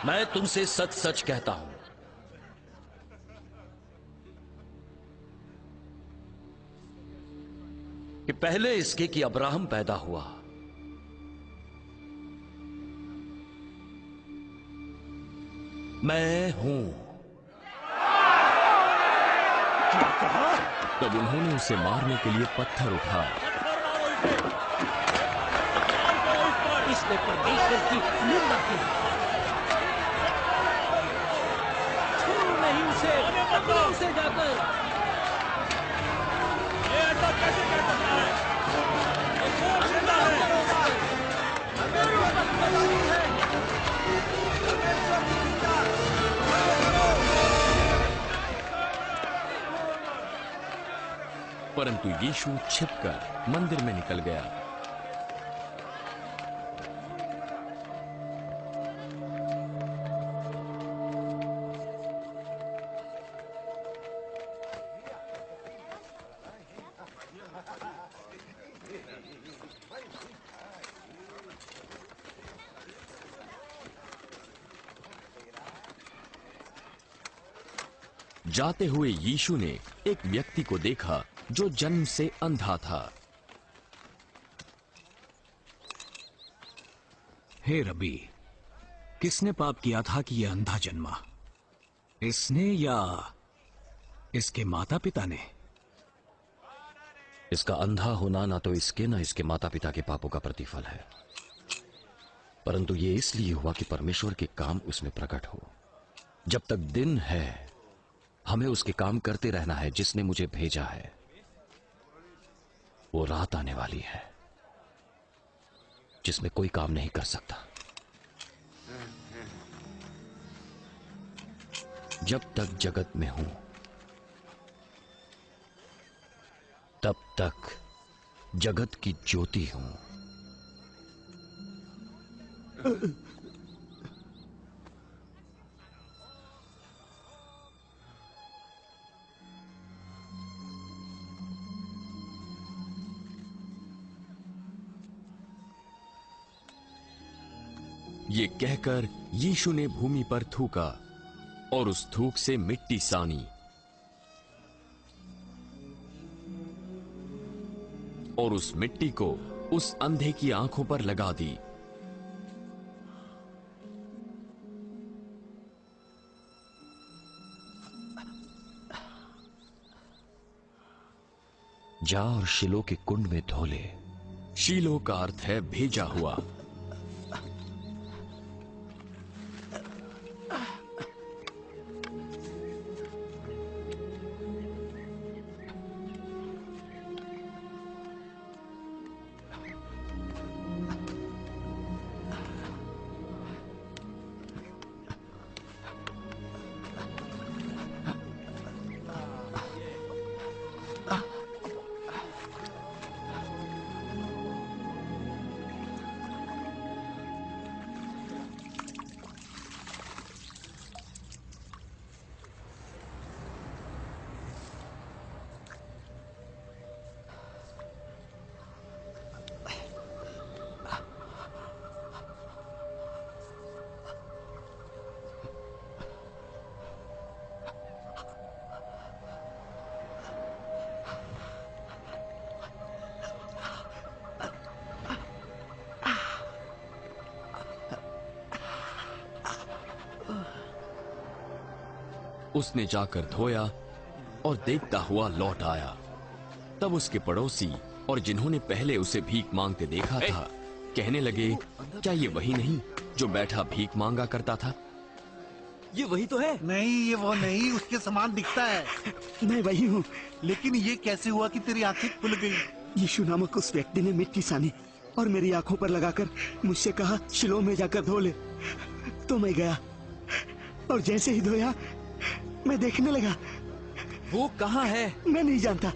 मैं तुमसे सच सच कहता हूं, कि पहले इसके कि अब्राहम पैदा हुआ, मैं हूं। क्या कहा? तब उन्होंने उसे मारने के लिए पत्थर उठाए। इसने परमेश्वर की निंदा की। छोड़ो नहीं उसे, पकड़ो उसे जाकर। ये ऐसा कैसे कर सकता है? ये कौन जिंदा है? परंतु यीशु छिपकर मंदिर में निकल गया। जाते हुए यीशु ने एक व्यक्ति को देखा जो जन्म से अंधा था। हे रबी, किसने पाप किया था कि यह अंधा जन्मा, इसने या इसके माता पिता ने? इसका अंधा होना ना तो इसके ना इसके माता पिता के पापों का प्रतिफल है, परंतु ये इसलिए हुआ कि परमेश्वर के काम उसमें प्रकट हो। जब तक दिन है हमें उसके काम करते रहना है जिसने मुझे भेजा है। वो रात आने वाली है जिसमें कोई काम नहीं कर सकता। जब तक जगत में हूं तब तक जगत की ज्योति हूं। ये कहकर यीशु ने भूमि पर थूका और उस थूक से मिट्टी सानी और उस मिट्टी को उस अंधे की आंखों पर लगा दी। जा और शिलो के कुंड में धो ले। शीलो का अर्थ है भेजा हुआ। उसने जाकर धोया और देखता हुआ लौट आया। तब उसके पड़ोसी और जिन्होंने पहले उसे भीख मांगते देखा था कहने लगे, क्या ये वही नहीं जो बैठा भीख मांगा करता था? ये वही तो है। नहीं, ये वो नहीं, उसके समान दिखता है। मैं वही हूँ। लेकिन ये कैसे हुआ कि तेरी आंखें खुल गई? यीशु नामक उस व्यक्ति ने मिट्टी सानी और मेरी आंखों पर लगाकर मुझसे कहा, शिलो में जाकर धो ले। तो मैं गया और जैसे ही धोया मैं देखने लगा। वो कहाँ है? मैं नहीं जानता।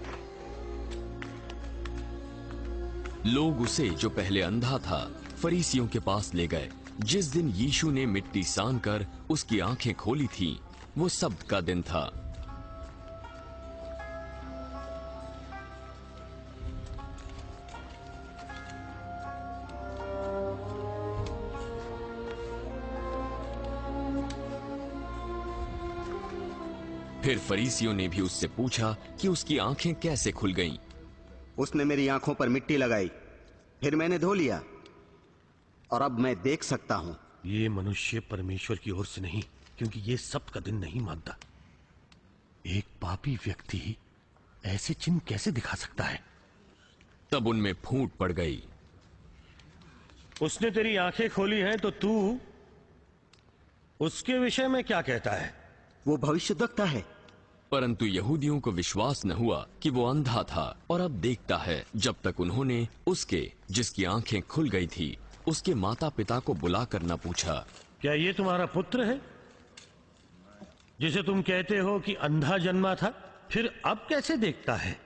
लोग उसे, जो पहले अंधा था, फरीसियों के पास ले गए। जिस दिन यीशु ने मिट्टी सान कर उसकी आंखें खोली थी, वो सब्त का दिन था। फिर फरीसियों ने भी उससे पूछा कि उसकी आंखें कैसे खुल गईं। उसने मेरी आंखों पर मिट्टी लगाई, फिर मैंने धो लिया और अब मैं देख सकता हूं। ये मनुष्य परमेश्वर की ओर से नहीं, क्योंकि ये सब्त का दिन नहीं मानता। एक पापी व्यक्ति ऐसे चिन्ह कैसे दिखा सकता है? तब उनमें फूट पड़ गई। उसने तेरी आंखें खोली हैं तो तू उसके विषय में क्या कहता है? वो भविष्यद्वक्ता है। परंतु यहूदियों को विश्वास न हुआ कि वो अंधा था और अब देखता है, जब तक उन्होंने उसके जिसकी आंखें खुल गई थी उसके माता पिता को बुलाकर न पूछा, क्या ये तुम्हारा पुत्र है जिसे तुम कहते हो कि अंधा जन्मा था? फिर अब कैसे देखता है?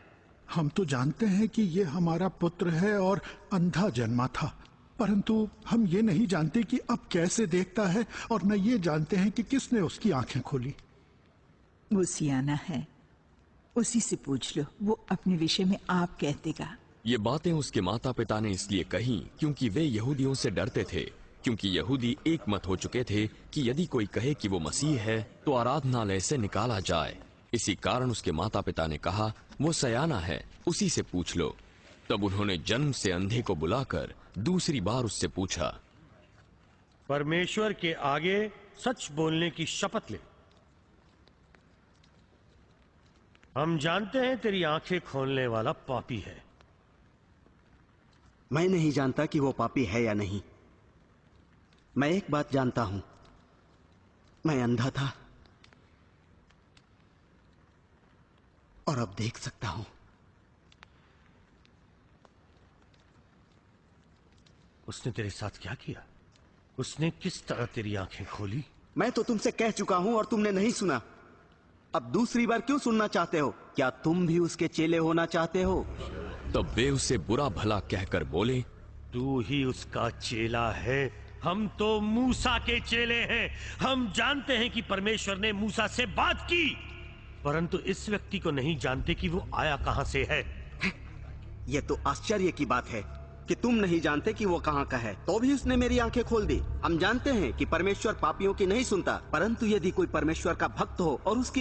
हम तो जानते हैं कि ये हमारा पुत्र है और अंधा जन्मा था, परंतु हम ये नहीं जानते कि अब कैसे देखता है, और न ये जानते हैं कि किसने उसकी आंखें खोली। वो सियाना है, उसी से पूछ लो, वो अपने विषय में आप कह देगा। ये बातें उसके माता पिता ने इसलिए कही क्योंकि वे यहूदियों से डरते थे, क्योंकि यहूदी एक मत हो चुके थे कि यदि कोई कहे कि वो मसीह है तो आराधनालय से निकाला जाए। इसी कारण उसके माता पिता ने कहा, वो सयाना है, उसी से पूछ लो। तब उन्होंने जन्म से अंधे को बुलाकर दूसरी बार उससे पूछा, परमेश्वर के आगे सच बोलने की शपथ ले। हम जानते हैं तेरी आंखें खोलने वाला पापी है। मैं नहीं जानता कि वो पापी है या नहीं। मैं एक बात जानता हूं, मैं अंधा था और अब देख सकता हूं। उसने तेरे साथ क्या किया? उसने किस तरह तेरी आंखें खोली? मैं तो तुमसे कह चुका हूं और तुमने नहीं सुना। अब दूसरी बार क्यों सुनना चाहते हो? क्या तुम भी उसके चेले होना चाहते हो? तब वे उसे बुरा भला कहकर बोले, तू ही उसका चेला है। हम तो मूसा के चेले हैं। हम जानते हैं कि परमेश्वर ने मूसा से बात की, परंतु इस व्यक्ति को नहीं जानते कि वो आया कहां से है। यह तो आश्चर्य की बात है कि तुम नहीं जानते कि वो कहां का है, तो भी उसने मेरी आंखें खोल दी। हम जानते हैं कि परमेश्वर पापियों की नहीं सुनता, परंतु यदि कोई परमेश्वर का भक्त हो और उसकी